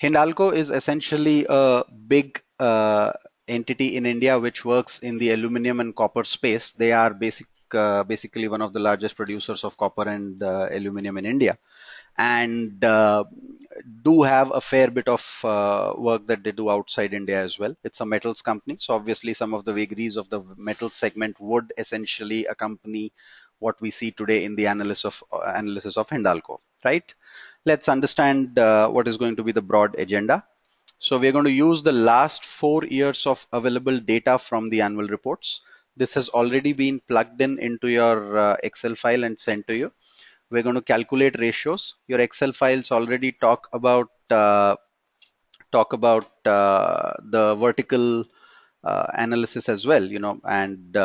Hindalco is essentially a big entity in India which works in the aluminum and copper space. They are basically one of the largest producers of copper and aluminum in India, and do have a fair bit of work that they do outside India as well. It's a metals company, so obviously some of the vagaries of the metal segment would essentially accompany what we see today in the analysis of Hindalco, right? Let's understand what is going to be the broad agenda. So we're going to use the last 4 years of available data from the annual reports. This has already been plugged in into your Excel file and sent to you. We're going to calculate ratios. Your Excel files already talk about the vertical analysis as well, and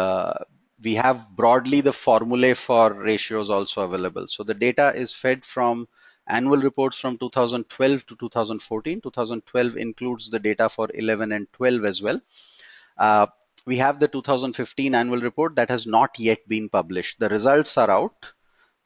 we have broadly the formulae for ratios also available. So the data is fed from annual reports from 2012 to 2014. 2012 includes the data for 11 and 12 as well. We have the 2015 annual report that has not yet been published. The results are out,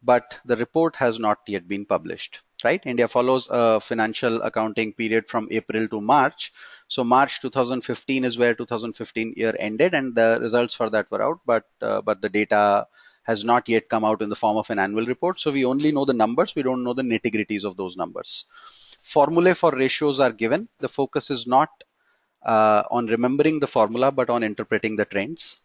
but the report has not yet been published, right? India follows a financial accounting period from April to March. So March 2015 is where 2015 year ended, and the results for that were out, but the data has not yet come out in the form of an annual report. So we only know the numbers, we don't know the nitty-gritties of those numbers. Formulae for ratios are given. The focus is not on remembering the formula, but on interpreting the trends.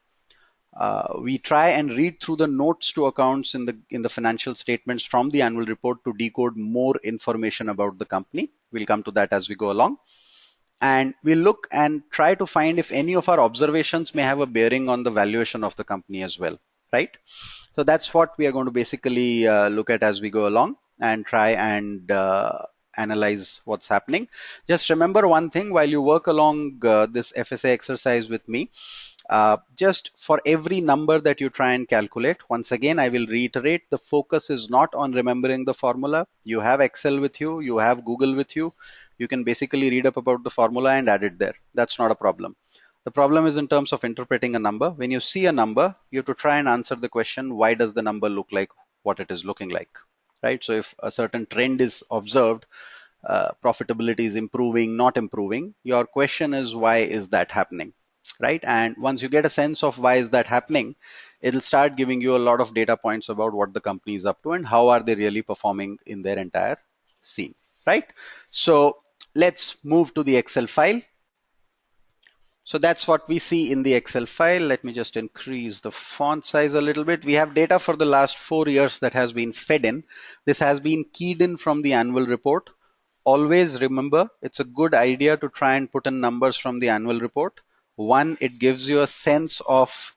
We try and read through the notes to accounts in the financial statements from the annual report to decode more information about the company. We'll come to that as we go along. And we'll look and try to find if any of our observations may have a bearing on the valuation of the company as well, right? So that's what we are going to basically look at as we go along and try and analyze what's happening. Just remember one thing while you work along this FSA exercise with me. Just for every number that you try and calculate, once again, I will reiterate, the focus is not on remembering the formula. You have Excel with you, you have Google with you. You can basically read up about the formula and add it there. That's not a problem. The problem is in terms of interpreting a number. When you see a number, you have to try and answer the question, why does the number look like what it is looking like, right? So if a certain trend is observed, profitability is improving, not improving, your question is, why is that happening? Right? And once you get a sense of why is that happening, it'll start giving you a lot of data points about what the company is up to and how are they really performing in their entire scene, right? So let's move to the Excel file. So that's what we see in the Excel file. Let me just increase the font size a little bit. We have data for the last 4 years that has been fed in. This has been keyed in from the annual report. Always remember, it's a good idea to try and put in numbers from the annual report. One, it gives you a sense of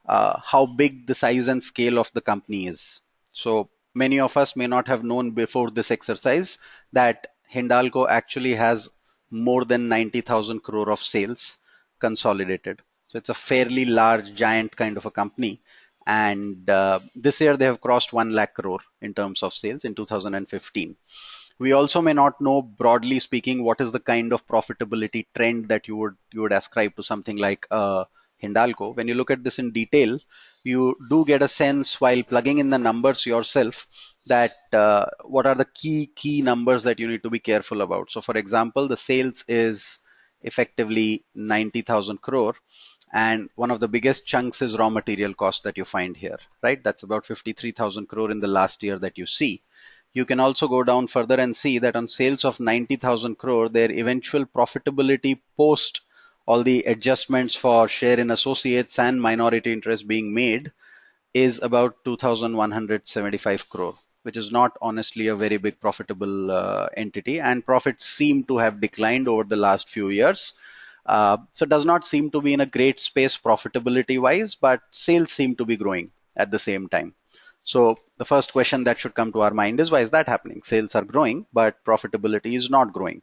how big the size and scale of the company is. So many of us may not have known before this exercise that Hindalco actually has more than 90,000 crore of sales consolidated. So it's a fairly large, giant kind of a company. And this year they have crossed 1 lakh crore in terms of sales in 2015. We also may not know, broadly speaking, what is the kind of profitability trend that you would ascribe to something like Hindalco. When you look at this in detail, you do get a sense while plugging in the numbers yourself that what are the key numbers that you need to be careful about. So for example, the sales is effectively 90,000 crore. And one of the biggest chunks is raw material cost that you find here, right? That's about 53,000 crore in the last year that you see. You can also go down further and see that on sales of 90,000 crore, their eventual profitability post all the adjustments for share in associates and minority interest being made is about 2,175 crore, which is not honestly a very big profitable entity, and profits seem to have declined over the last few years. So it does not seem to be in a great space profitability wise, but sales seem to be growing at the same time. So the first question that should come to our mind is, why is that happening? Sales are growing, but profitability is not growing.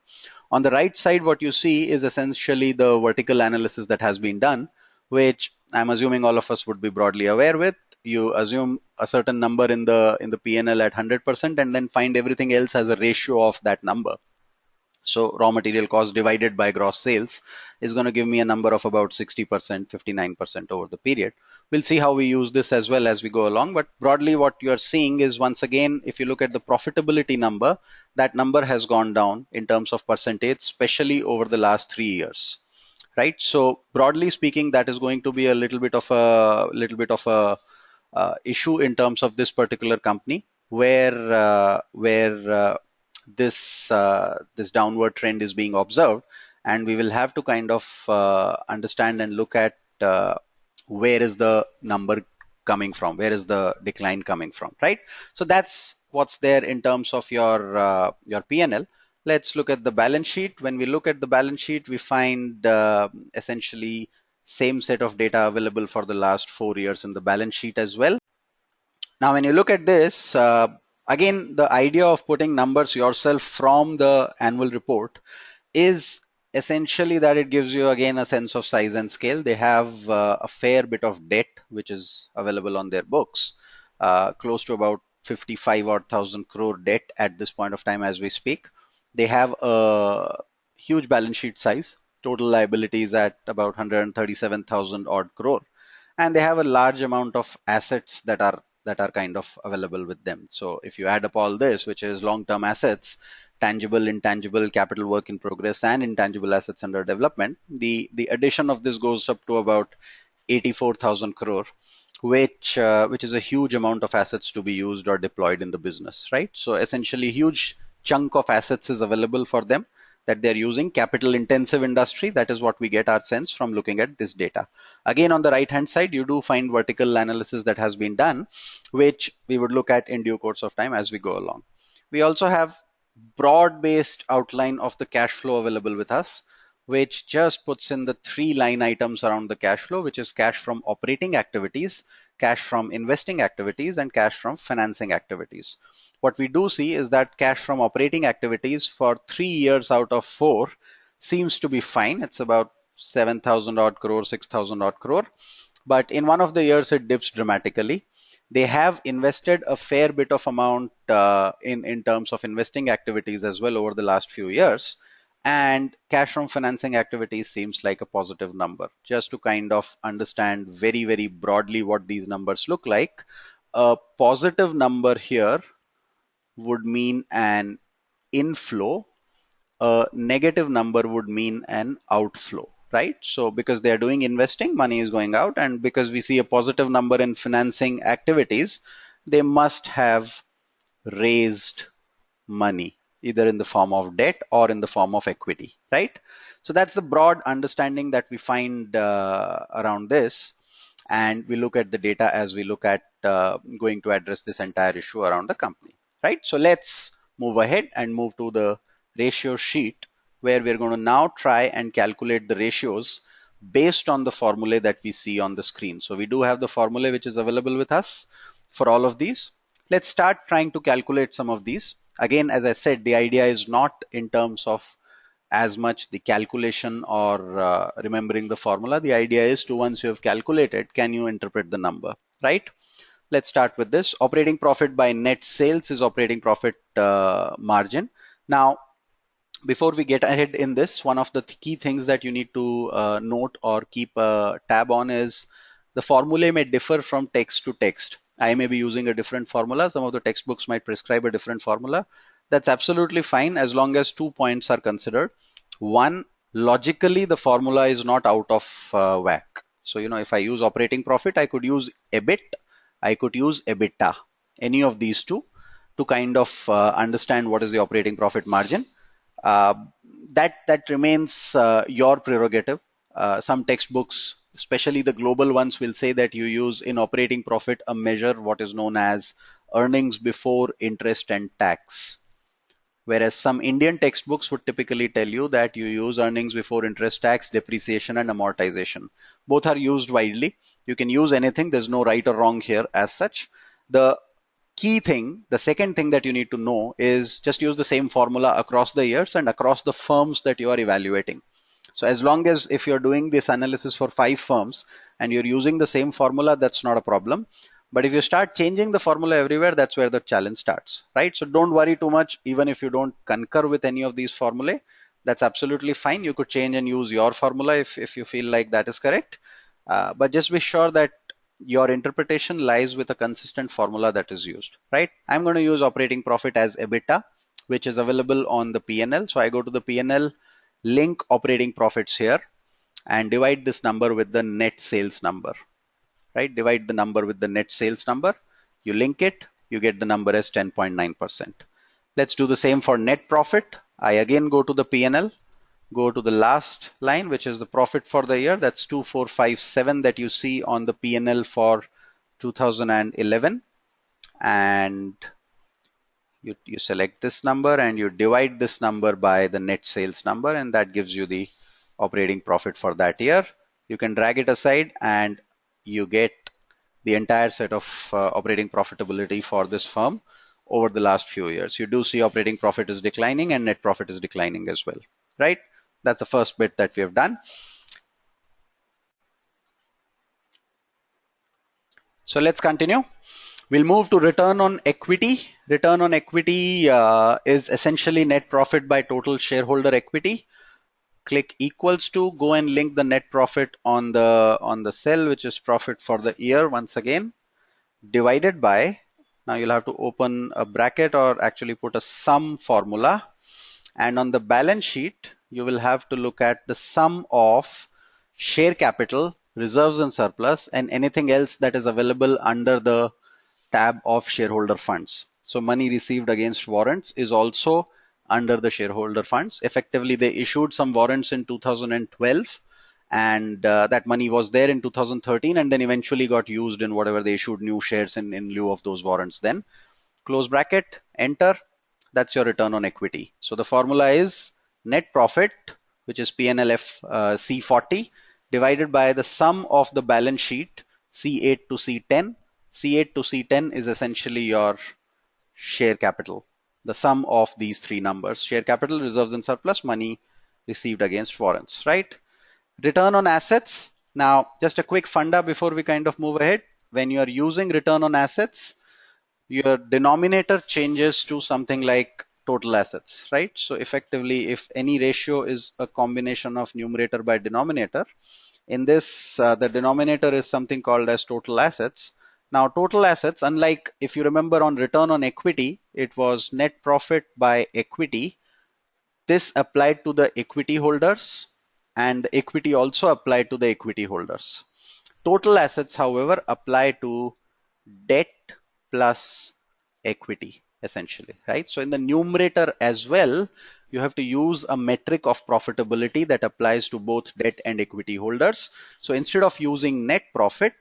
On the right side, what you see is essentially the vertical analysis that has been done, which I'm assuming all of us would be broadly aware with. You assume a certain number in the P&L at 100% and then find everything else as a ratio of that number. So raw material cost divided by gross sales is going to give me a number of about 60%, 59% over the period. We'll see how we use this as well as we go along. But broadly, what you're seeing is, once again, if you look at the profitability number, that number has gone down in terms of percentage, especially over the last 3 years. Right. So broadly speaking, that is going to be a little bit of a issue in terms of this particular company, where this downward trend is being observed, and we will have to kind of understand and look at where is the number coming from, where is the decline coming from, right? So that's what's there in terms of your P&L. Let's look at the balance sheet. When we look at the balance sheet, we find essentially same set of data available for the last 4 years in the balance sheet as well. Now, when you look at this, again, the idea of putting numbers yourself from the annual report is essentially that it gives you again a sense of size and scale. They have a fair bit of debt which is available on their books, close to about 55 odd thousand crore debt at this point of time as we speak. They have a huge balance sheet size, total liabilities at about 137,000 odd crore, and they have a large amount of assets that are kind of available with them. So if you add up all this, which is long-term assets, tangible, intangible, capital work in progress, and intangible assets under development, the addition of this goes up to about 84,000 crore, which is a huge amount of assets to be used or deployed in the business, right? So essentially, huge chunk of assets is available for them that they're using. Capital intensive industry, that is what we get our sense from looking at this data. Again, on the right hand side, you do find vertical analysis that has been done, which we would look at in due course of time as we go along. We also have broad based outline of the cash flow available with us, which just puts in the 3 line items around the cash flow, which is cash from operating activities, cash from investing activities, and cash from financing activities. What we do see is that cash from operating activities for 3 years out of 4 seems to be fine. It's about 7,000 odd crore, 6,000 odd crore. But in one of the years, it dips dramatically. They have invested a fair bit of amount in terms of investing activities as well over the last few years. And cash from financing activities seems like a positive number. Just to kind of understand very, very broadly what these numbers look like, a positive number here would mean an inflow, a negative number would mean an outflow, right? So because they are doing investing, money is going out, and because we see a positive number in financing activities, they must have raised money, either in the form of debt or in the form of equity, right? So that's the broad understanding that we find around this. And we look at the data as we look at going to address this entire issue around the company, right? So let's move ahead and move to the ratio sheet, where we're going to now try and calculate the ratios based on the formula that we see on the screen. So we do have the formula which is available with us for all of these. Let's start trying to calculate some of these. Again, as I said, the idea is not in terms of as much the calculation or remembering the formula. The idea is to, once you have calculated, can you interpret the number, right? Let's start with this. Operating profit by net sales is operating profit margin. Now, before we get ahead in this, one of the key things that you need to note or keep a tab on is the formula may differ from text to text. I may be using a different formula. Some of the textbooks might prescribe a different formula. That's absolutely fine as long as 2 points are considered. One, logically, the formula is not out of whack. So, if I use operating profit, I could use EBIT, I could use EBITDA, any of these two, to kind of understand what is the operating profit margin. That remains your prerogative. Some textbooks, especially the global ones, will say that you use in operating profit a measure what is known as earnings before interest and tax. Whereas some Indian textbooks would typically tell you that you use earnings before interest, tax, depreciation, and amortization. Both are used widely. You can use anything. There's no right or wrong here as such. The key thing, the second thing that you need to know is just use the same formula across the years and across the firms that you are evaluating. So as long as if you're doing this analysis for 5 firms and you're using the same formula, that's not a problem. But if you start changing the formula everywhere, that's where the challenge starts, right? So don't worry too much. Even if you don't concur with any of these formulae, that's absolutely fine. You could change and use your formula if you feel like that is correct. But just be sure that your interpretation lies with a consistent formula that is used, right? I'm going to use operating profit as EBITDA, which is available on the P&L. So I go to the P&L, link operating profits here, and divide this number with the net sales number, right? Divide the number with the net sales number. You link it, you get the number as 10.9%. Let's do the same for net profit. I again go to the P&L, go to the last line, which is the profit for the year. That's 2457 that you see on the P&L for 2011. And you select this number and you divide this number by the net sales number, and that gives you the operating profit for that year. You can drag it aside and you get the entire set of operating profitability for this firm over the last few years. You do see operating profit is declining and net profit is declining as well, right? That's the first bit that we have done. So let's continue. We'll move to return on equity. Return on equity is essentially net profit by total shareholder equity. Click equals to, go and link the net profit on the cell, which is profit for the year once again, divided by, now you'll have to open a bracket or actually put a sum formula, and on the balance sheet you will have to look at the sum of share capital, reserves and surplus, and anything else that is available under the tab of shareholder funds. So money received against warrants is also under the shareholder funds. Effectively, they issued some warrants in 2012, and that money was there in 2013 and then eventually got used in whatever they issued new shares in lieu of those warrants. Then close bracket, enter. That's your return on equity. So the formula is net profit, which is PNLF C40, divided by the sum of the balance sheet C8 to C10. C8 to C10 is essentially your share capital, the sum of these three numbers: share capital, reserves and surplus, money received against warrants, right? Return on assets. Now, just a quick funda before we kind of move ahead. When you are using return on assets, your denominator changes to something like total assets, right? So effectively, if any ratio is a combination of numerator by denominator, in this, the denominator is something called as total assets. Now, total assets, unlike if you remember on return on equity, it was net profit by equity. This applied to the equity holders, and the equity also applied to the equity holders. Total assets, however, apply to debt plus equity, essentially, right? So in the numerator as well, you have to use a metric of profitability that applies to both debt and equity holders. So instead of using net profit,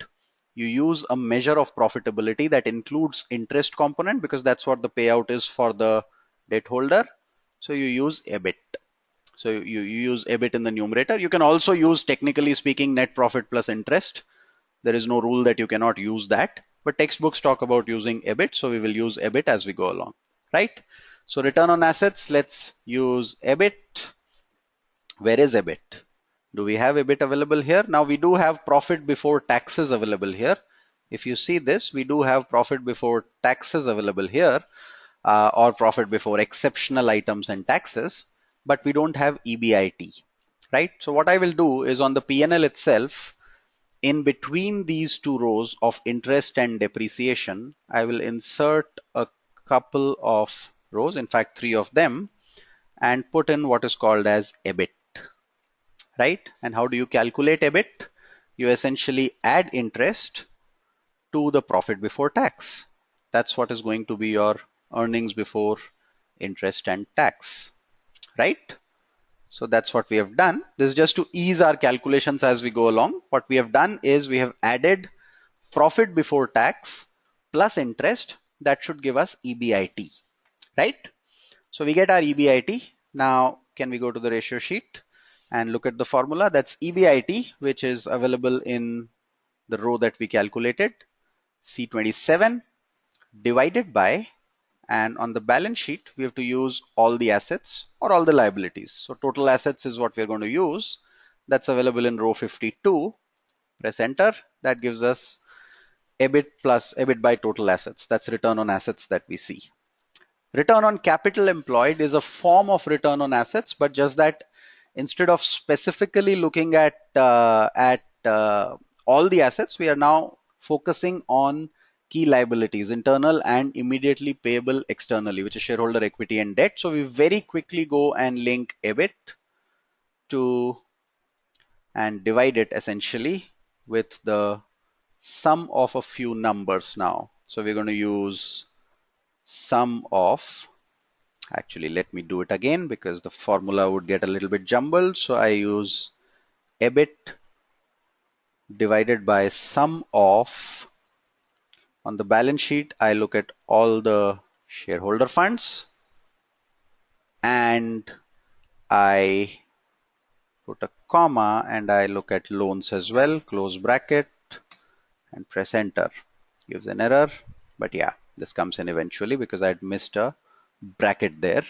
you use a measure of profitability that includes interest component, because that's what the payout is for the debt holder. So you use EBIT. So you use EBIT in the numerator. You can also use, technically speaking, net profit plus interest. There is no rule that you cannot use that, but textbooks talk about using EBIT, so we will use EBIT as we go along, right? So return on assets, let's use EBIT. Where is EBIT? Do we have EBIT available here? Now we do have profit before taxes available here. If you see this, we do have profit before taxes available here, or profit before exceptional items and taxes, but we don't have EBIT, right? So what I will do is on the P&L itself, in between these two rows of interest and depreciation, I will insert a couple of rows, in fact, three of them, and put in what is called as EBIT, right? And how do you calculate EBIT? You essentially add interest to the profit before tax. That's what is going to be your earnings before interest and tax, right? So that's what we have done. This is just to ease our calculations as we go along. What we have done is we have added profit before tax plus interest. That should give us EBIT, right? So we get our EBIT. Now, can we go to the ratio sheet and look at the formula? That's EBIT, which is available in the row that we calculated, C27, divided by, and on the balance sheet, we have to use all the assets or all the liabilities. So total assets is what we're going to use. That's available in row 52. Press enter. That gives us EBIT plus EBIT by total assets. That's return on assets that we see. Return on capital employed is a form of return on assets, but just that instead of specifically looking at all the assets, we are now focusing on key liabilities, internal and immediately payable externally, which is shareholder equity and debt. So we very quickly go and link EBIT to and divide it essentially with the sum of a few numbers now. So we're going to use sum of, actually let me do it again because the formula would get a little bit jumbled. So I use EBIT divided by sum of, on the balance sheet I look at all the shareholder funds and I put a comma and I look at loans as well, close bracket and press enter. Gives an error, but yeah, this comes in eventually because I'd missed a bracket there.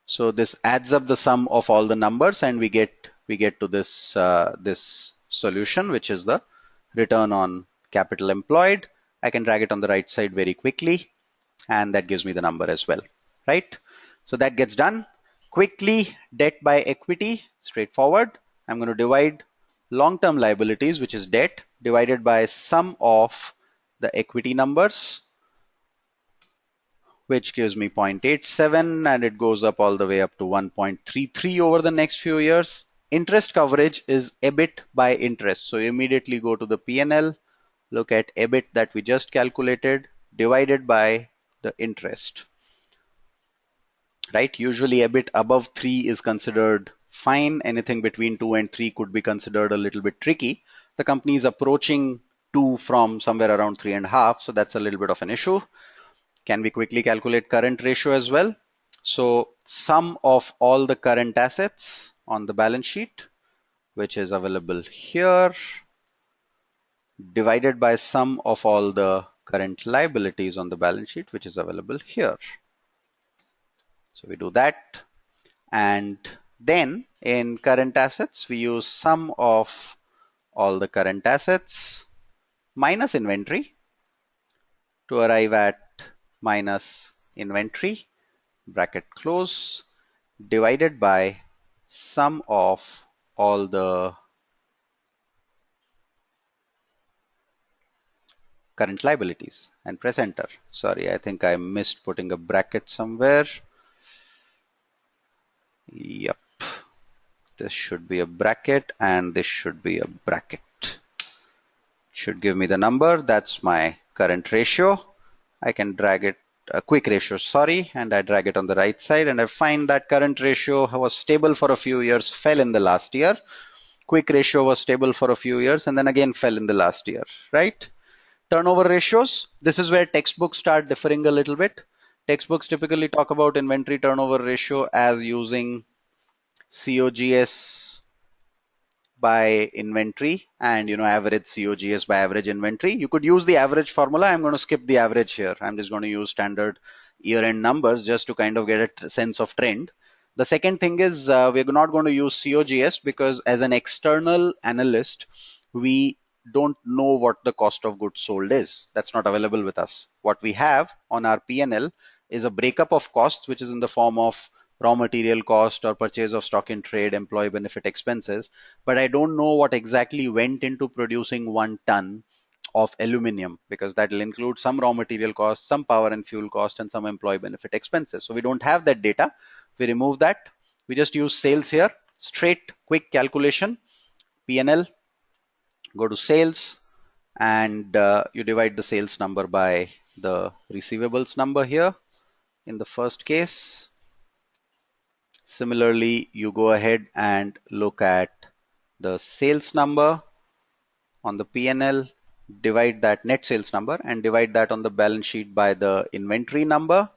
So this adds up the sum of all the numbers and we get to this this solution, which is the return on capital employed. I can drag it on the right side very quickly and that gives me the number as well, right? So that gets done quickly. Debt by equity, straightforward. I'm going to divide long-term liabilities, which is debt, divided by sum of the equity numbers, which gives me 0.87 and it goes up all the way up to 1.33 over the next few years. Interest coverage is EBIT by interest. So you immediately go to the P&L, look at EBIT that we just calculated, divided by the interest. Right? Usually EBIT above 3 is considered fine. Anything between 2 and 3 could be considered a little bit tricky. The company is approaching 2 from somewhere around 3.5, so that's a little bit of an issue. Can we quickly calculate current ratio as well? So sum of all the current assets on the balance sheet, which is available here, divided by sum of all the current liabilities on the balance sheet, which is available here. So we do that. And then in current assets, we use sum of all the current assets minus inventory to arrive at minus inventory, bracket close, divided by sum of all the current liabilities and press enter. Sorry, I think I missed putting a bracket somewhere. Yep. This should be a bracket and this should be a bracket. Should give me the number. That's my current ratio. I can drag it, a quick ratio, sorry, and I drag it on the right side and I find that current ratio was stable for a few years, fell in the last year. Quick ratio was stable for a few years and then again fell in the last year, right? Turnover ratios, this is where textbooks start differing a little bit. Textbooks typically talk about inventory turnover ratio as using COGS by inventory and average COGS by average inventory. You could use the average formula. I'm going to skip the average here. I'm just going to use standard year-end numbers just to kind of get a sense of trend. The second thing is we're not going to use COGS because as an external analyst, we don't know what the cost of goods sold is. That's not available with us. What we have on our P&L is a breakup of costs, which is in the form of raw material cost or purchase of stock in trade, employee benefit expenses, but I don't know what exactly went into producing 1 ton of aluminum because that will include some raw material cost, some power and fuel cost, and some employee benefit expenses. So we don't have that data. We remove that. We just use sales here. Straight, quick calculation. P&L, go to sales, and you divide the sales number by the receivables number here in the first case. Similarly, you go ahead and look at the sales number on the P&L, divide that net sales number and divide that on the balance sheet by the inventory number.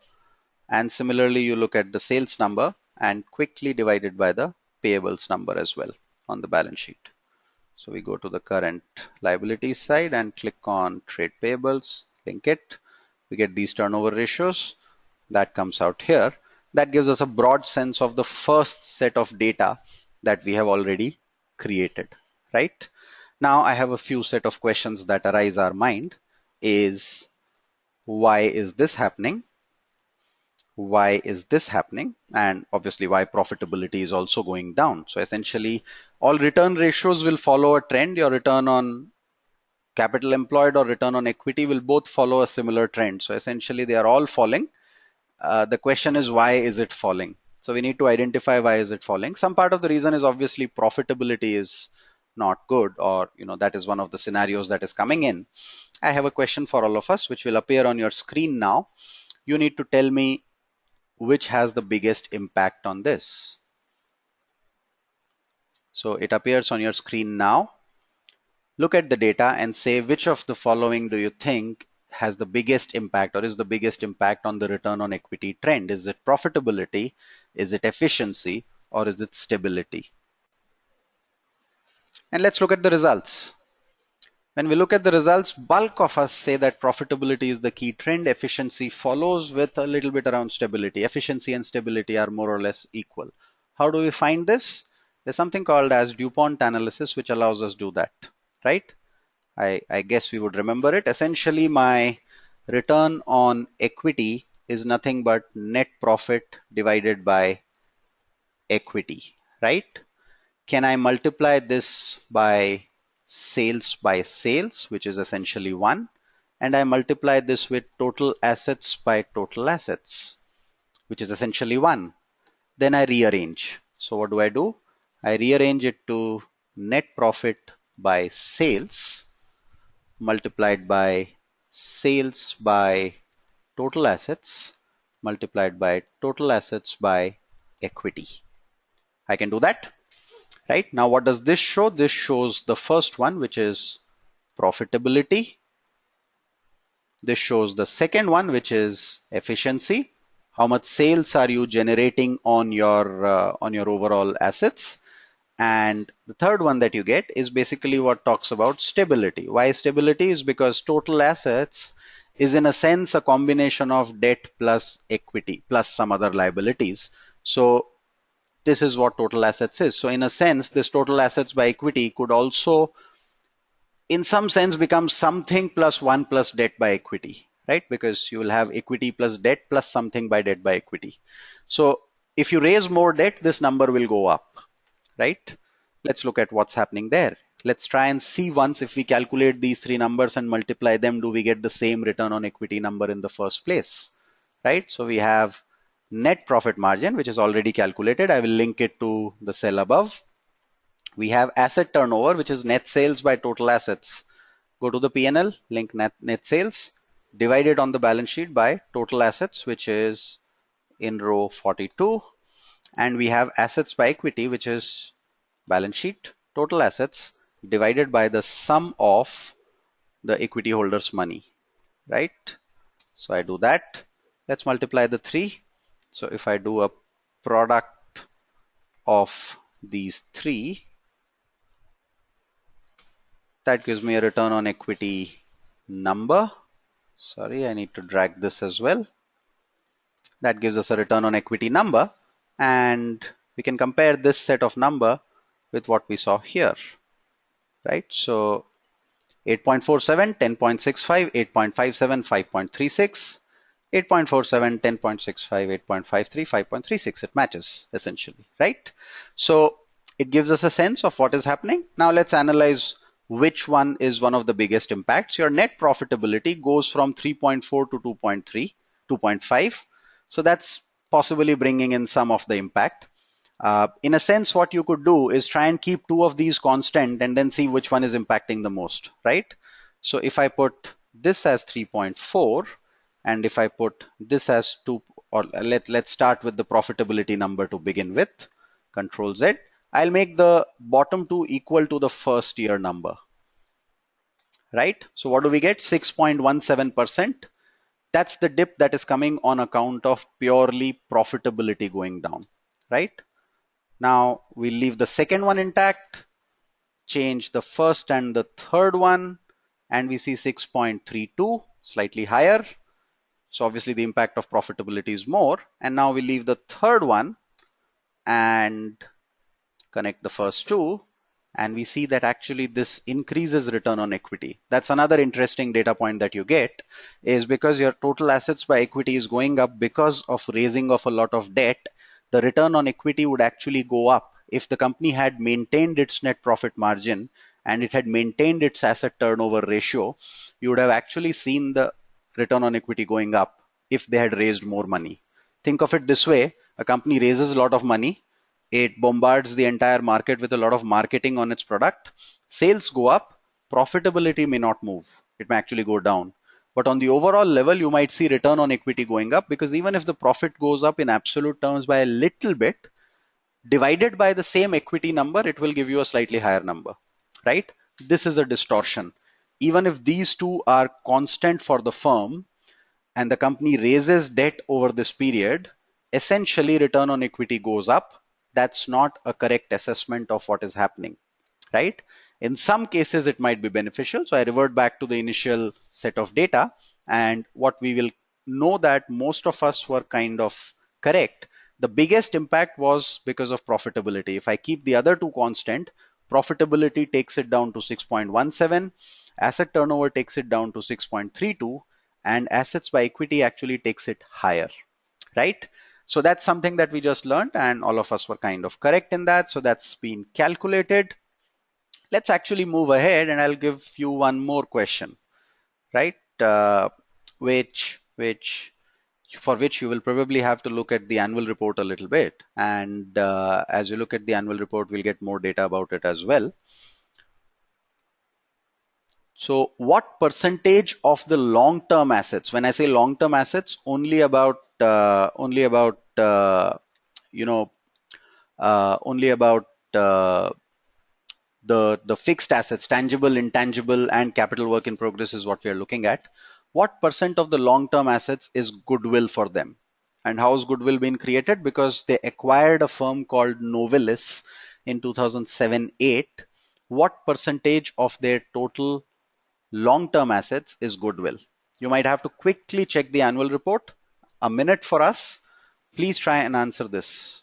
And similarly, you look at the sales number and quickly divide it by the payables number as well on the balance sheet. So we go to the current liabilities side and click on trade payables, link it. We get these turnover ratios. That comes out here. That gives us a broad sense of the first set of data that we have already created, right? Now I have a few set of questions that arise our mind. is why is this happening? Why is this happening? And obviously why profitability is also going down. So essentially all return ratios will follow a trend. Your return on capital employed or return on equity will both follow a similar trend. So essentially they are all falling. The question is, why is it falling? So we need to identify why is it falling. Some part of the reason is obviously profitability is not good, or that is one of the scenarios that is coming in. I have a question for all of us which will appear on your screen now. You need to tell me which has the biggest impact on this. So it appears on your screen now. Look at the data and say which of the following do you think has the biggest impact, or is the biggest impact on the return on equity trend? Is it profitability? Is it efficiency? Or is it stability? And let's look at the results. When we look at the results, bulk of us say that profitability is the key trend. Efficiency follows with a little bit around stability. Efficiency and stability are more or less equal. How do we find this? There's something called as DuPont analysis, which allows us to do that, right? I guess we would remember it. Essentially, my return on equity is nothing but net profit divided by equity, right? Can I multiply this by sales, which is essentially 1, and I multiply this with total assets by total assets, which is essentially 1. Then I rearrange. So what do? I rearrange it to net profit by sales multiplied by sales by total assets multiplied by total assets by equity. I can do that. Right now, what does this show? This shows the first one, which is profitability. This shows the second one, which is efficiency. How much sales are you generating on your overall assets? And the third one that you get is basically what talks about stability. Why stability? Is because total assets is in a sense a combination of debt plus equity plus some other liabilities. So this is what total assets is. So in a sense, this total assets by equity could also in some sense become something plus 1 plus debt by equity, right? Because you will have equity plus debt plus something by debt by equity. So if you raise more debt, this number will go up, right? Let's look at what's happening there. Let's try and see once if we calculate these three numbers and multiply them, do we get the same return on equity number in the first place, right? So we have net profit margin, which is already calculated. I will link it to the cell above. We have asset turnover, which is net sales by total assets. Go to the P&L, link net sales, divided on the balance sheet by total assets, which is in row 42. And we have assets by equity, which is balance sheet total assets divided by the sum of the equity holders money, right? So I do that. Let's multiply the three. So if I do a product of these three, that gives me a return on equity number. Sorry, I need to drag this as well. That gives us a return on equity number, and we can compare this set of number with what we saw here, right? So 8.47, 10.65, 8.57, 5.36, 8.47, 10.65, 8.53, 5.36. It matches essentially, right? So it gives us a sense of what is happening. Now let's analyze which one is one of the biggest impacts. Your net profitability goes from 3.4 to 2.3, 2.5. So that's possibly bringing in some of the impact. In a sense, what you could do is try and keep two of these constant and then see which one is impacting the most, right? So if I put this as 3.4 and if I put this as 2, or let's start with the profitability number to begin with, Control Z, I'll make the bottom two equal to the first year number, right? So what do we get? 6.17%. That's the dip that is coming on account of purely profitability going down, right? Now we leave the second one intact, change the first and the third one, and we see 6.32, slightly higher. So obviously the impact of profitability is more. And now we leave the third one and connect the first two, and we see that actually this increases return on equity. That's another interesting data point that you get, is because your total assets by equity is going up because of raising of a lot of debt, the return on equity would actually go up. If the company had maintained its net profit margin and it had maintained its asset turnover ratio, you would have actually seen the return on equity going up if they had raised more money. Think of it this way: a company raises a lot of money, it bombards the entire market with a lot of marketing on its product, sales go up, profitability may not move, it may actually go down. But on the overall level, you might see return on equity going up, because even if the profit goes up in absolute terms by a little bit, divided by the same equity number, it will give you a slightly higher number, right? This is a distortion. Even if these two are constant for the firm and the company raises debt over this period, essentially return on equity goes up. That's not a correct assessment of what is happening, right? In some cases, it might be beneficial. So I revert back to the initial set of data, and what we will know that most of us were kind of correct. The biggest impact was because of profitability. If I keep the other two constant, profitability takes it down to 6.17, asset turnover takes it down to 6.32, and assets by equity actually takes it higher, right? So that's something that we just learned, and all of us were kind of correct in that. So that's been calculated. Let's actually move ahead, and I'll give you one more question, right? Which for which you will probably have to look at the annual report a little bit. And as you look at the annual report, we'll get more data about it as well. So what percentage of the long-term assets, when I say long-term assets, only about you know, only about the fixed assets, tangible, intangible, and capital work in progress is what we are looking at. What percent of the long-term assets is goodwill for them? And how is goodwill being created? Because they acquired a firm called Novelis in 2007-8. What percentage of their total long-term assets is goodwill? You might have to quickly check the annual report. A minute for us. Please try and answer this.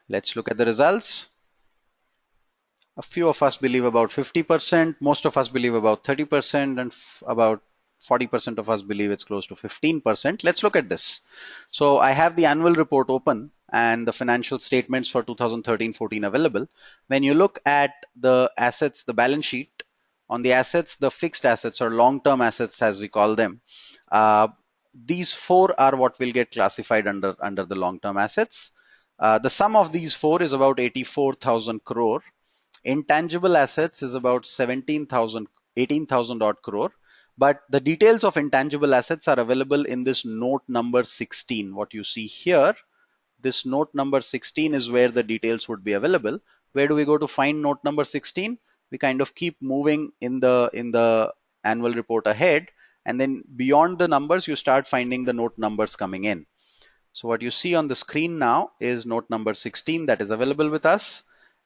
Let's look at the results. A few of us believe about 50%, most of us believe about 30%, and about 40% of us believe it's close to 15%. Let's look at this. So I have the annual report open and the financial statements for 2013-14 available. When you look at the assets, the balance sheet, on the assets, the fixed assets or long-term assets as we call them, these four are what will get classified under the long-term assets. The sum of these four is about 84,000 crore. Intangible assets is about 17,000, 18,000 odd crore. But the details of intangible assets are available in this note number 16. What you see here, this note number 16 is where the details would be available. Where do we go to find note number 16? We kind of keep moving in the annual report ahead, and then beyond the numbers, you start finding the note numbers coming in. So what you see on the screen now is note number 16 that is available with us.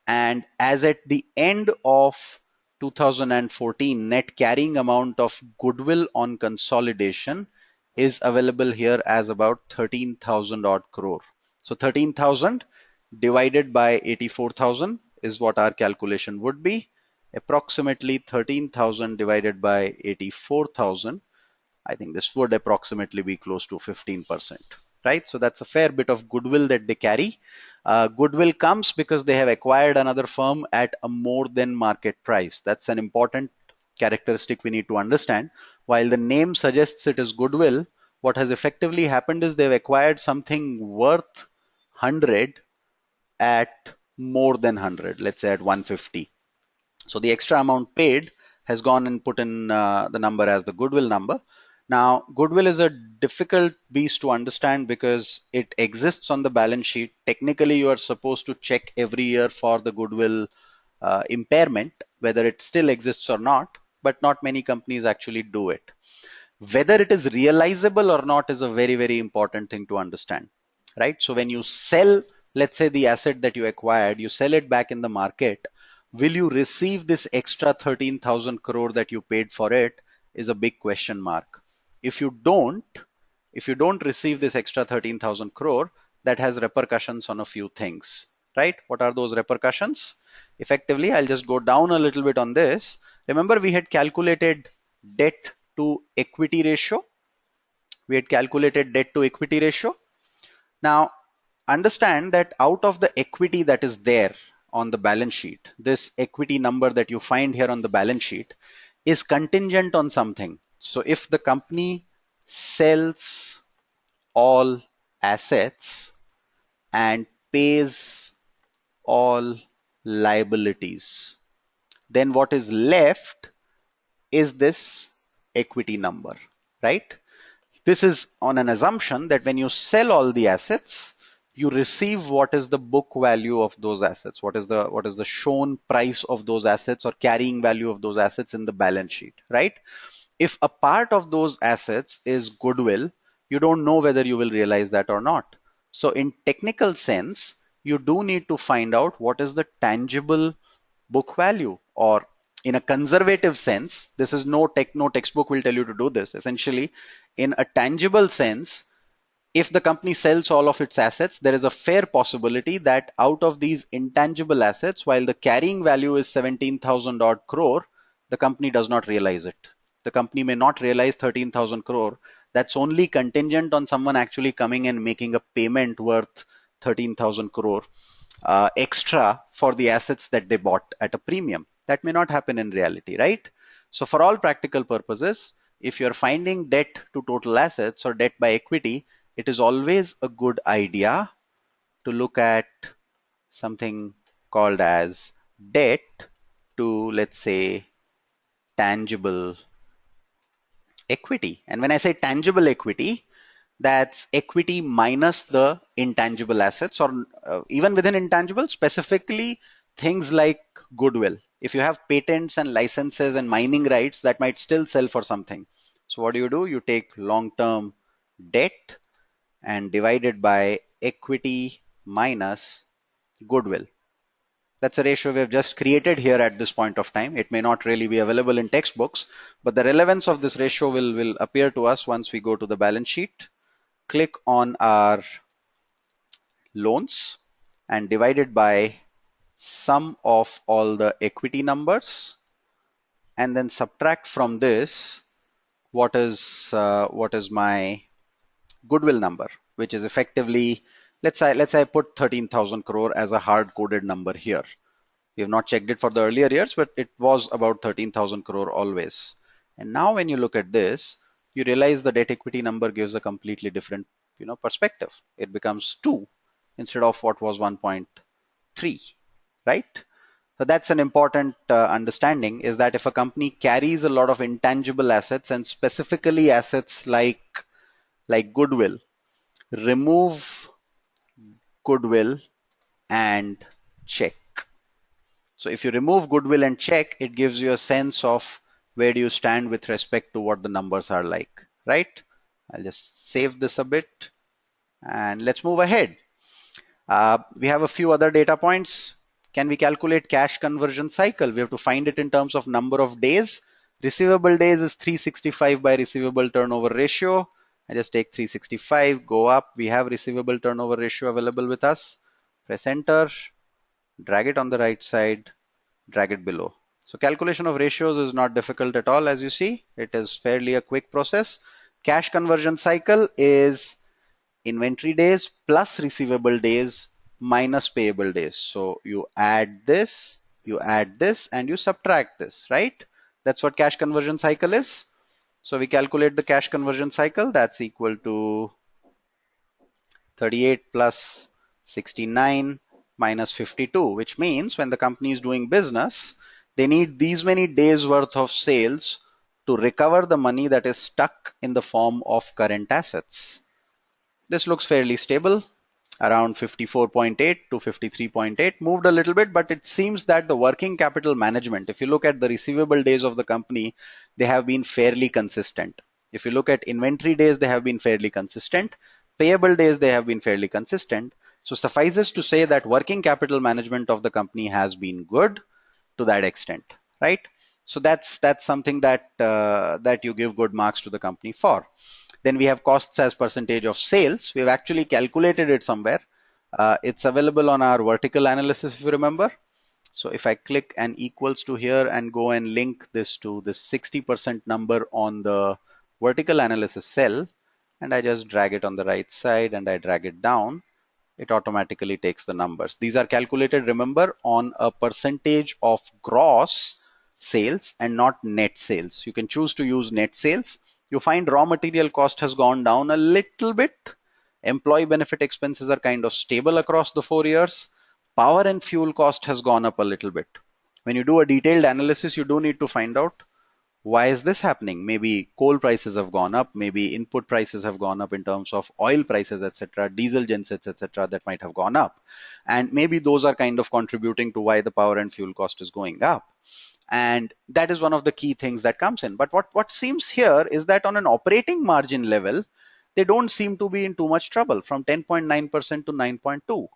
And as at the end of 2014, net carrying amount of goodwill on consolidation is available here as about 13,000 odd crore. So 13,000 divided by 84,000 is what our calculation would be. Approximately 13,000 divided by 84,000. I think this would approximately be close to 15%, right? So that's a fair bit of goodwill that they carry. Goodwill comes because they have acquired another firm at a more than market price. That's an important characteristic we need to understand. While the name suggests it is goodwill, what has effectively happened is they've acquired something worth 100 at more than 100, let's say at 150. So the extra amount paid has gone and put in the number as the goodwill number. Now, goodwill is a difficult beast to understand because it exists on the balance sheet. Technically, you are supposed to check every year for the goodwill impairment, whether it still exists or not, but not many companies actually do it. Whether it is realizable or not is a very, very important thing to understand, right? So when you sell, let's say the asset that you acquired, you sell it back in the market, will you receive this extra 13,000 crore that you paid for it is a big question mark. If you don't receive this extra 13,000 crore, that has repercussions on a few things. right? What are those repercussions? Effectively, I'll just go down a little bit on this. Remember, we had calculated debt to equity ratio. We had calculated debt to equity ratio. Now, understand that out of the equity that is there on the balance sheet, this equity number that you find here on the balance sheet is contingent on something. So if the company sells all assets and pays all liabilities, then what is left is this equity number, right? This is on an assumption that when you sell all the assets, you receive what is the book value of those assets, what is the shown price of those assets or carrying value of those assets in the balance sheet, right? If a part of those assets is goodwill, you don't know whether you will realize that or not. So in technical sense, you do need to find out what is the tangible book value, or in a conservative sense, this is no textbook will tell you to do this. Essentially, in a tangible sense, if the company sells all of its assets, there is a fair possibility that out of these intangible assets, while the carrying value is 17,000 odd crore, the company does not realize it. The company may not realize 13,000 crore. That's only contingent on someone actually coming and making a payment worth 13,000 crore extra for the assets that they bought at a premium. That may not happen in reality, right? So for all practical purposes, if you're finding debt to total assets or debt by equity, it is always a good idea to look at something called as debt to, let's say, tangible equity. And when I say tangible equity, that's equity minus the intangible assets, or even within intangible, specifically things like goodwill. If you have patents and licenses and mining rights, that might still sell for something. So what do? You take long-term debt and divide it by equity minus goodwill. That's a ratio we have just created here at this point of time. It may not really be available in textbooks, but the relevance of this ratio will appear to us once we go to the balance sheet, click on our loans and divide it by sum of all the equity numbers, and then subtract from this what is my goodwill number, which is effectively, let's say I put 13,000 crore as a hard coded number here. We have not checked it for the earlier years, but it was about 13,000 crore always. And now when you look at this, you realize the debt equity number gives a completely different, perspective. It becomes 2 instead of what was 1.3, right? So that's an important understanding, is that if a company carries a lot of intangible assets, and specifically assets like goodwill, remove goodwill and check. So if you remove goodwill and check, it gives you a sense of where do you stand with respect to what the numbers are like, right? I'll just save this a bit and let's move ahead. We have a few other data points. Can we calculate cash conversion cycle? We have to find it in terms of number of days. Receivable days is 365 by receivable turnover ratio. I just take 365, go up. We have receivable turnover ratio available with us. Press enter, drag it on the right side, drag it below. So calculation of ratios is not difficult at all. As you see, it is fairly a quick process. Cash conversion cycle is inventory days plus receivable days minus payable days. So you add this, and you subtract this, right? That's what cash conversion cycle is. So we calculate the cash conversion cycle. That's equal to 38 plus 69 minus 52, which means when the company is doing business, they need these many days worth of sales to recover the money that is stuck in the form of current assets. This looks fairly stable, around 54.8 to 53.8, moved a little bit, but it seems that the working capital management, if you look at the receivable days of the company, they have been fairly consistent. If you look at inventory days, they have been fairly consistent. Payable days, they have been fairly consistent. So suffices to say that working capital management of the company has been good to that extent, right? So that's something that that you give good marks to the company for. Then we have costs as percentage of sales. We have actually calculated it somewhere. It's available on our vertical analysis, if you remember. So if I click an equals to here and go and link this to this 60% number on the vertical analysis cell, and I just drag it on the right side and I drag it down, it automatically takes the numbers. These are calculated, remember, on a percentage of gross sales and not net sales. You can choose to use net sales. You find raw material cost has gone down a little bit. Employee benefit expenses are kind of stable across the 4 years. Power and fuel cost has gone up a little bit. When you do a detailed analysis, you do need to find out why is this happening. Maybe coal prices have gone up, maybe input prices have gone up in terms of oil prices, etc., diesel gensets, etc., that might have gone up, and maybe those are kind of contributing to why the power and fuel cost is going up. And that is one of the key things that comes in. But what seems here is that on an operating margin level, they don't seem to be in too much trouble, from 10.9% to 9.2.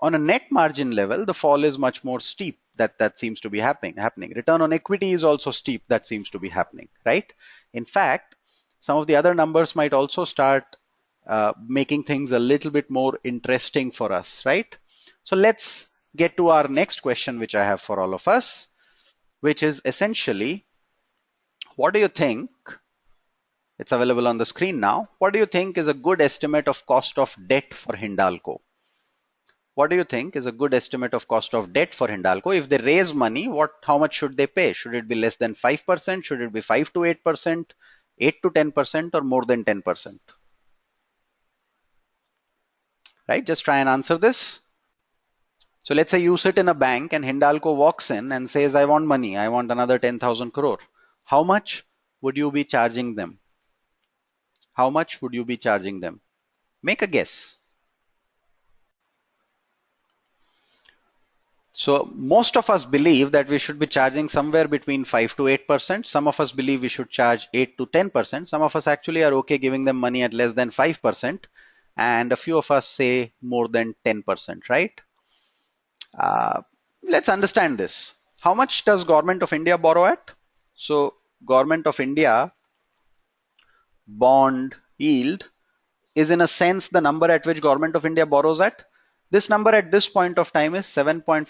On a net margin level, the fall is much more steep. That seems to be happening. Return on equity is also steep. That seems to be happening, right? In fact, some of the other numbers might also start making things a little bit more interesting for us, right? So let's get to our next question, which I have for all of us, which is essentially, what do you think? It's available on the screen now. What do you think is a good estimate of cost of debt for Hindalco? What do you think is a good estimate of cost of debt for Hindalco? If they raise money, how much should they pay? Should it be less than 5%? Should it be 5 to 8%, 8 to 10%, or more than 10%? Right? Just try and answer this. So let's say you sit in a bank and Hindalco walks in and says, I want money. I want another 10,000 crore. How much would you be charging them? How much would you be charging them? Make a guess. So most of us believe that we should be charging somewhere between 5 to 8%. Some of us believe we should charge 8 to 10%. Some of us actually are okay giving them money at less than 5%. And a few of us say more than 10%, right? Let's understand this. How much does Government of India borrow at? So Government of India bond yield is in a sense the number at which Government of India borrows at. This number at this point of time is 7.5%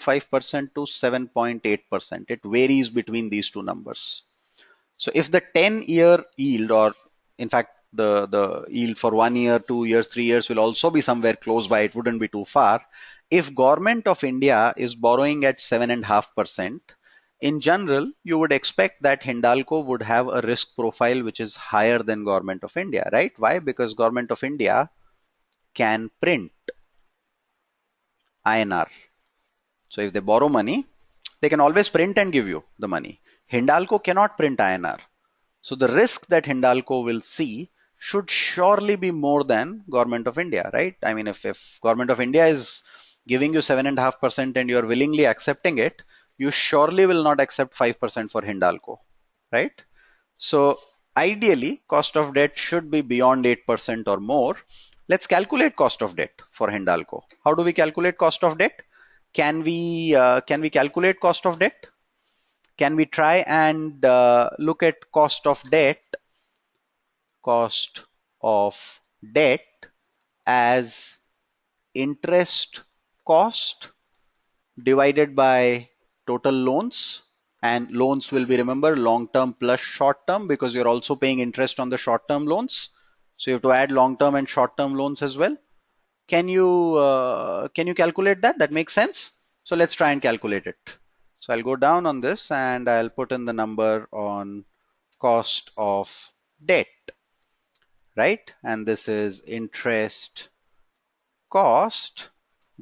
to 7.8%. It varies between these two numbers. So if the 10-year yield, or in fact the yield for 1 year, 2 years, 3 years will also be somewhere close by, it wouldn't be too far. If Government of India is borrowing at 7.5%, in general, you would expect that Hindalco would have a risk profile which is higher than Government of India, right? Why? Because Government of India can print INR. So if they borrow money, they can always print and give you the money. Hindalco cannot print INR. So the risk that Hindalco will see should surely be more than Government of India, right? I mean, if Government of India is giving you 7.5% and you're willingly accepting it, you surely will not accept 5% for Hindalco, right? So ideally, cost of debt should be beyond 8% or more. Let's calculate cost of debt for Hindalco. How do we calculate cost of debt? Can we calculate cost of debt? Can we try and look at cost of debt as interest cost divided by total loans? And loans will be, remember, long term plus short term, because you're also paying interest on the short term loans. So you have to add long term and short term loans as well. Can you calculate that? That makes sense. So let's try and calculate it. So I'll go down on this and I'll put in the number on cost of debt, right? And this is interest cost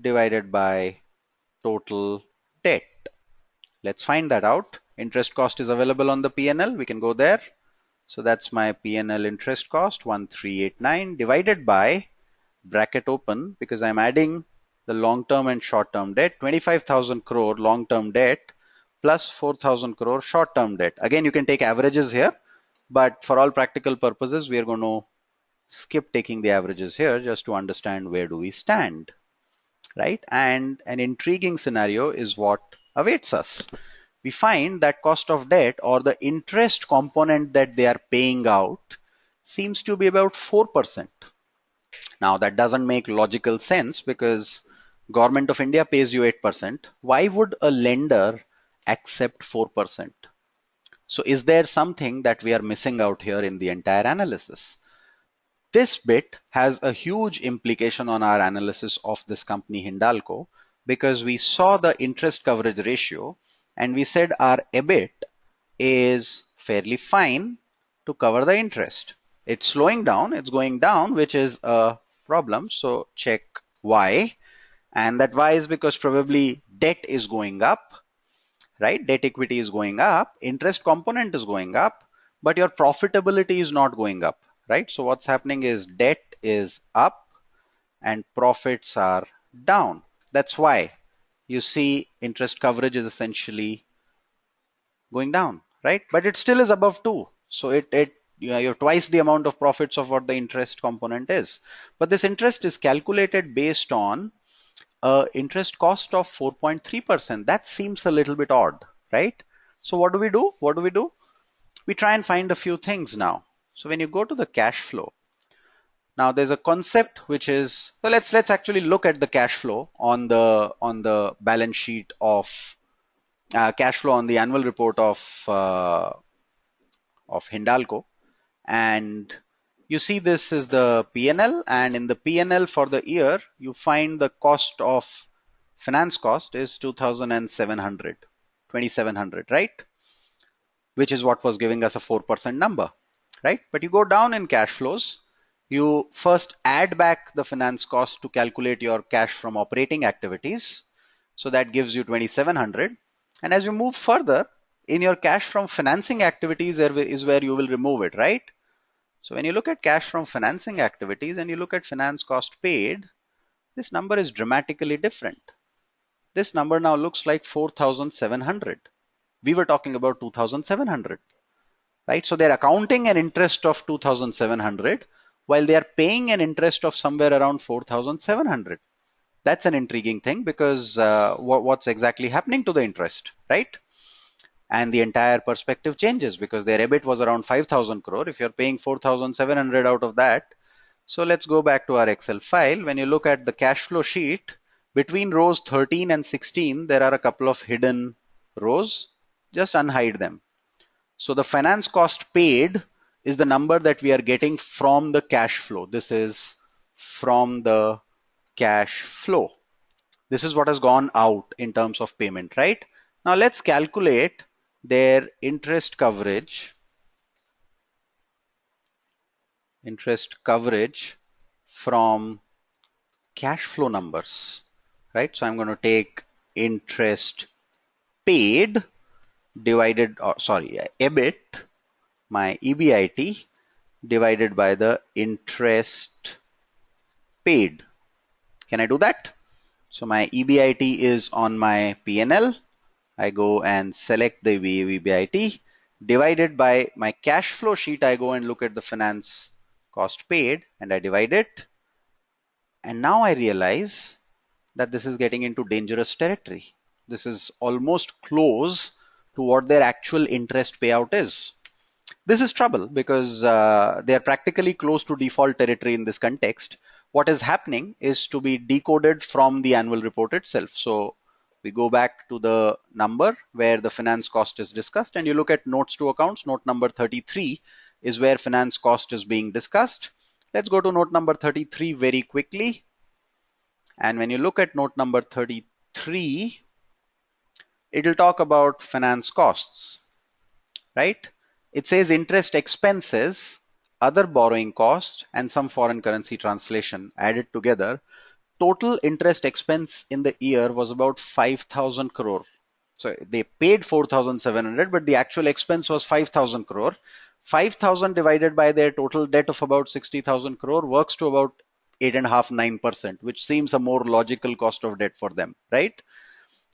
divided by total debt. Let's find that out. Interest cost is available on the P&L. We can go there. So that's my P&L interest cost, 1389, divided by, bracket open, because I'm adding the long-term and short-term debt, 25,000 crore long-term debt plus 4,000 crore short-term debt. Again, you can take averages here, but for all practical purposes, we are going to skip taking the averages here just to understand where do we stand, right? And an intriguing scenario is what awaits us. We find that cost of debt, or the interest component that they are paying out, seems to be about 4%. Now that doesn't make logical sense because government of India pays you 8%. Why would a lender accept 4%? So is there something that we are missing out here in the entire analysis? This bit has a huge implication on our analysis of this company Hindalco because we saw the interest coverage ratio and we said our EBIT is fairly fine to cover the interest. It's slowing down, it's going down, which is a problem. So check why. And that why is because probably debt is going up, right? Debt equity is going up, interest component is going up, but your profitability is not going up, right? So what's happening is debt is up and profits are down. That's why you see interest coverage is essentially going down, right? But it still is above 2. So you have twice the amount of profits of what the interest component is. But this interest is calculated based on interest cost of 4.3%. That seems a little bit odd, right? So what do we do? What do we do? We try and find a few things now. So when you go to the cash flow, now there's a concept which is, so let's actually look at the cash flow on the balance sheet of cash flow on the annual report of Hindalco, and you see this is the P&L, and in the P&L for the year you find the cost of finance cost is 2,700, 2,700, right? Which is what was giving us a 4% number, right? But you go down in cash flows, you first add back the finance cost to calculate your cash from operating activities. So that gives you 2,700. And as you move further in your cash from financing activities is where you will remove it, right? So when you look at cash from financing activities and you look at finance cost paid, this number is dramatically different. This number now looks like 4,700. We were talking about 2,700, right? So they're accounting an interest of 2,700 while they are paying an interest of somewhere around 4,700. That's an intriguing thing because what's exactly happening to the interest, right? And the entire perspective changes because their EBIT was around 5,000 crore. If you're paying 4,700 out of that, so let's go back to our Excel file. When you look at the cash flow sheet, between rows 13 and 16, there are a couple of hidden rows. Just unhide them. So the finance cost paid is the number that we are getting from the cash flow. This is from the cash flow. This is what has gone out in terms of payment, right? Now let's calculate their interest coverage from cash flow numbers, right? So I'm going to take interest paid divided, EBIT, my EBIT divided by the interest paid. Can I do that? So my EBIT is on my P&L. I go and select the EBIT divided by my cash flow sheet. I go and look at the finance cost paid and I divide it. And now I realize that this is getting into dangerous territory. This is almost close to what their actual interest payout is. This is trouble because they are practically close to default territory in this context. What is happening is to be decoded from the annual report itself. So we go back to the number where the finance cost is discussed and you look at notes to accounts. Note number 33 is where finance cost is being discussed. Let's go to note number 33 very quickly. And when you look at note number 33, it'll talk about finance costs, right? It says interest expenses, other borrowing costs, and some foreign currency translation added together. Total interest expense in the year was about 5,000 crore. So they paid 4,700, but the actual expense was 5,000 crore. 5,000 divided by their total debt of about 60,000 crore works to about 8.5–9%, which seems a more logical cost of debt for them, right?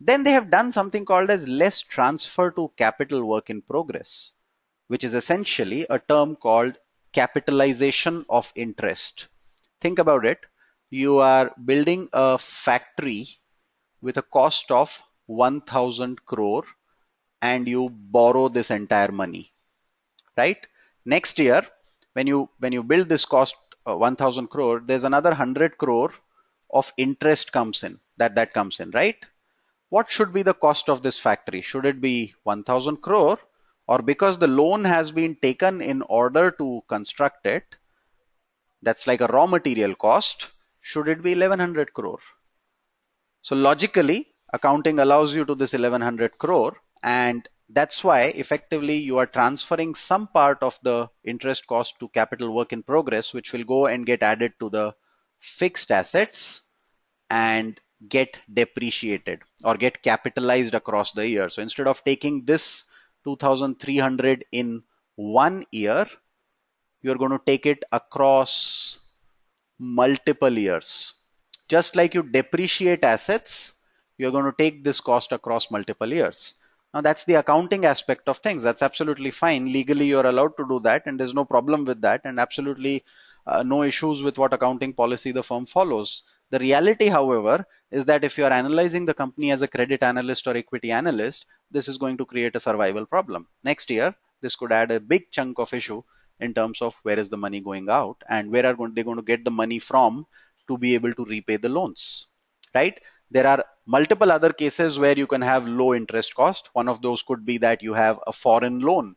Then they have done something called as less transfer to capital work in progress, which is essentially a term called capitalization of interest. Think about it. You are building a factory with a cost of 1,000 crore and you borrow this entire money, right? Next year, when you build this cost 1,000 crore, there's another 100 crore of interest comes in, that comes in, right? What should be the cost of this factory? Should it be 1,000 crore, or because the loan has been taken in order to construct it, that's like a raw material cost, should it be 1,100 crore? So logically, accounting allows you to this 1,100 crore, and that's why effectively you are transferring some part of the interest cost to capital work in progress, which will go and get added to the fixed assets and get depreciated or get capitalized across the year. So instead of taking this 2,300 in 1 year, you're going to take it across multiple years. Just like you depreciate assets, you're going to take this cost across multiple years. Now that's the accounting aspect of things. That's absolutely fine. Legally, you're allowed to do that, and there's no problem with that, and absolutely no issues with what accounting policy the firm follows. The reality, however, is that if you're analyzing the company as a credit analyst or equity analyst, this is going to create a survival problem. Next year, this could add a big chunk of issue in terms of where is the money going out and where are they going to get the money from to be able to repay the loans, right? There are multiple other cases where you can have low interest cost. One of those could be that you have a foreign loan.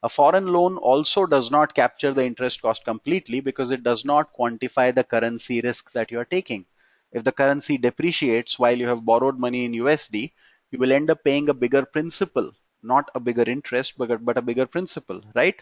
A foreign loan also does not capture the interest cost completely because it does not quantify the currency risk that you are taking. If the currency depreciates while you have borrowed money in USD, you will end up paying a bigger principal, not a bigger interest, but a bigger principal, right?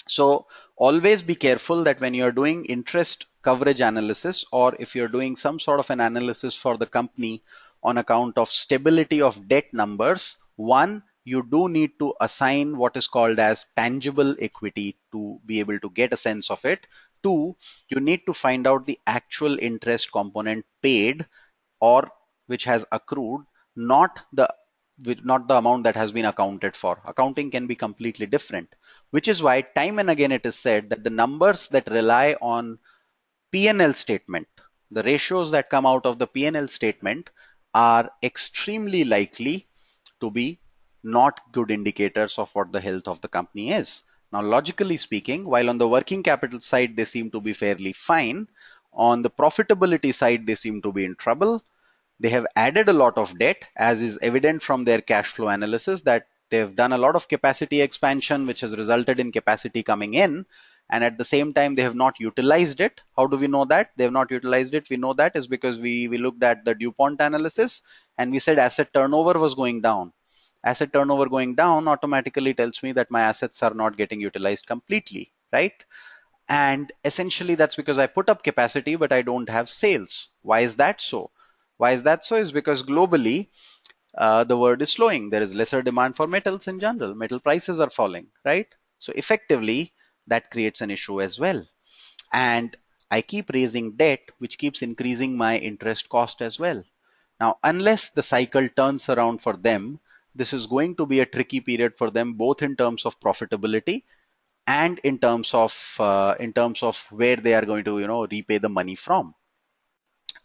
So always be careful that when you're doing interest coverage analysis, or if you're doing some sort of an analysis for the company on account of stability of debt numbers, one, you do need to assign what is called as tangible equity to be able to get a sense of it. Two, you need to find out the actual interest component paid or which has accrued, not the amount that has been accounted for. Accounting can be completely different, which is why time and again it is said that the numbers that rely on P&L statement, the ratios that come out of the P&L statement are extremely likely to be not good indicators of what the health of the company is. Now, logically speaking, while on the working capital side, they seem to be fairly fine, on the profitability side, they seem to be in trouble. They have added a lot of debt, as is evident from their cash flow analysis, that they've done a lot of capacity expansion, which has resulted in capacity coming in. And at the same time, they have not utilized it. How do we know that? They have not utilized it. We know that is because we looked at the DuPont analysis and we said asset turnover was going down. Asset turnover going down automatically tells me that my assets are not getting utilized completely, right? And essentially that's because I put up capacity, but I don't have sales. Why is that so? Why is that so? Is because globally, the world is slowing. There is lesser demand for metals in general. Metal prices are falling, right? So effectively, that creates an issue as well. And I keep raising debt, which keeps increasing my interest cost as well. Now, unless the cycle turns around for them, this is going to be a tricky period for them, both in terms of profitability and in terms of where they are going to repay the money from.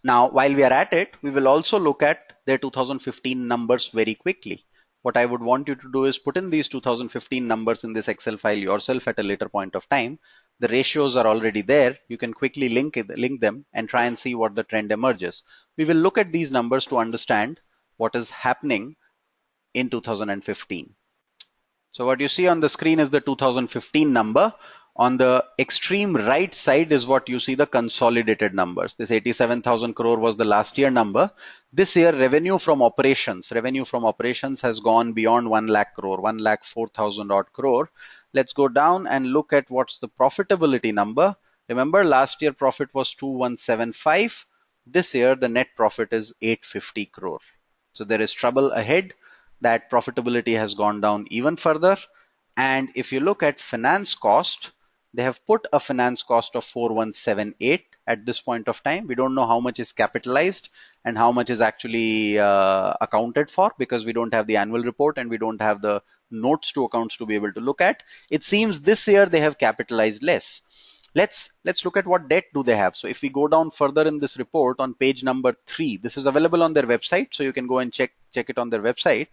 Now, while we are at it, we will also look at their 2015 numbers very quickly. What I would want you to do is put in these 2015 numbers in this Excel file yourself at a later point of time. The ratios are already there. You can quickly link them and try and see what the trend emerges. We will look at these numbers to understand what is happening in 2015. So what you see on the screen is the 2015 number. On the extreme right side is what you see the consolidated numbers. This 87,000 crore was the last year number. This year revenue from operations has gone beyond 1 lakh crore, 1 lakh 4,000 odd crore. Let's go down and look at what's the profitability number. Remember last year profit was 2175. This year the net profit is 850 crore. So there is trouble ahead. That profitability has gone down even further. And if you look at finance cost, they have put a finance cost of 4178 at this point of time. We don't know how much is capitalized and how much is actually accounted for because we don't have the annual report and we don't have the notes to accounts to be able to look at. It seems this year they have capitalized less. Let's look at what debt do they have. So if we go down further in this report on page number 3, this is available on their website, so you can go and check it on their website.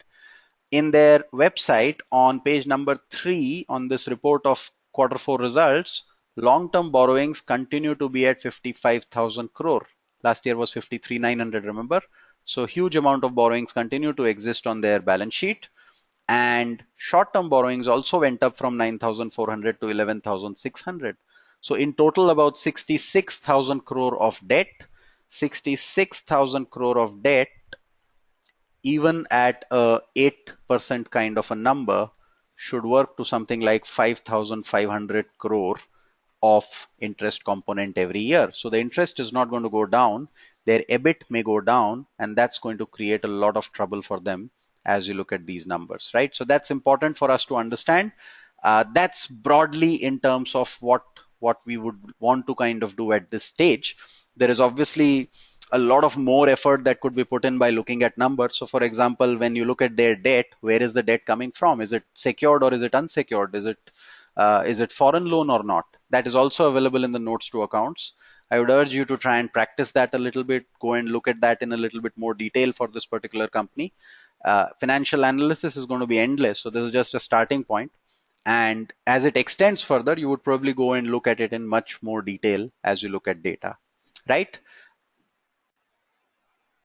In their website on page number 3 on this report of quarter 4 results, Long-term borrowings continue to be at 55,000 crore. Last year was 53,900, remember? So huge amount of borrowings continue to exist on their balance sheet. And short-term borrowings also went up from 9,400 to 11,600. So in total, about 66,000 crore of debt. 66,000 crore of debt, even at a 8% kind of a number, should work to something like 5,500 crore of interest component every year. So the interest is not going to go down. Their EBIT may go down, and that's going to create a lot of trouble for them as you look at these numbers, right? So that's important for us to understand. That's broadly in terms of what we would want to kind of do at this stage. There is obviously a lot of more effort that could be put in by looking at numbers. So for example, when you look at their debt, where is the debt coming from? Is it secured or is it unsecured? Is it foreign loan or not? That is also available in the notes to accounts. I would urge you to try and practice that a little bit, go and look at that in a little bit more detail for this particular company. Financial analysis is going to be endless, so this is just a starting point. And as it extends further, you would probably go and look at it in much more detail as you look at data, right?